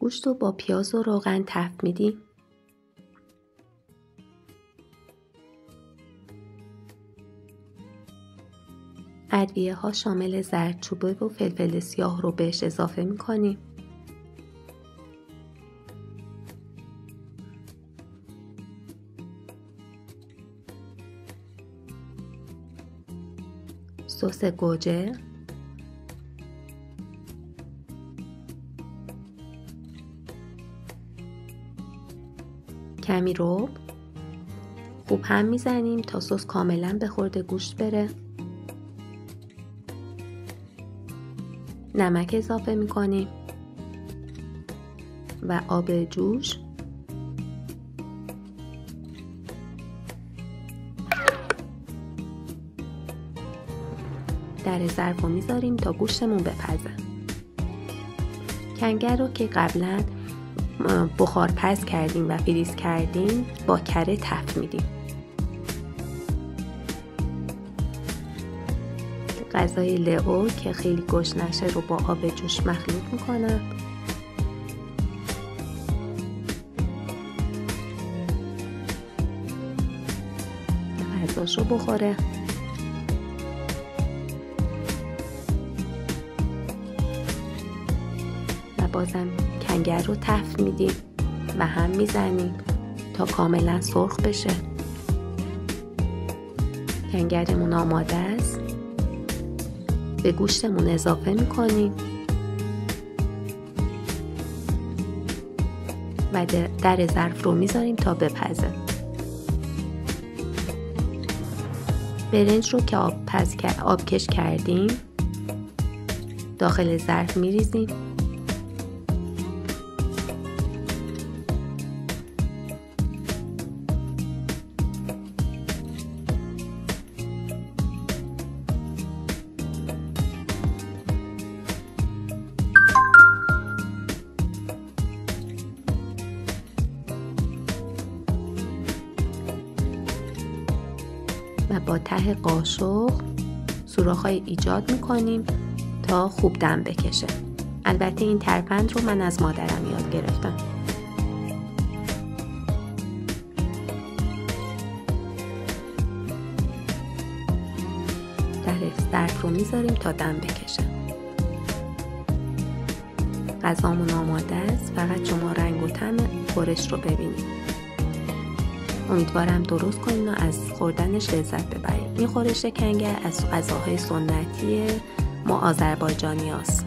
گوشت رو با پیاز و روغن تفت میدیم. ادویه ها شامل زردچوبه و فلفل سیاه رو بهش اضافه میکنیم. سس گوجه، کمی رب، خوب هم میزنیم تا سس کاملا به خورد گوشت بره. نمک اضافه میکنیم و آب جوش. در ظرف رو میذاریم تا گوشتمون بپزه. کنگر رو که قبلا بخار پز کردیم و فریز کردیم با کره تفت میدیم. غذای لئو که خیلی گشنشه رو با آب جوش مخلوط میکنم. غذاش رو بخوره. و بازم کنگر رو تفت میدیم و هم میزنیم تا کاملا سرخ بشه. کنگرمون آماده است. به گوشتمون اضافه میکنیم و در ظرف رو میذاریم تا بپزه. برنج رو که آب کش کردیم داخل ظرف میریزیم. و با ته قاشق سوراخ‌های ایجاد میکنیم تا خوب دم بکشه. البته این ترفند رو من از مادرم یاد گرفتم. در ظرف رو میذاریم تا دم بکشه. غذامون آماده است، فقط شما رنگ و طعم خورش رو ببینید. امیدوارم درست کنین و از خوردنش لذت ببرید. این خورش کنگر از غذاهای سنتی ما آذربایجانی هست.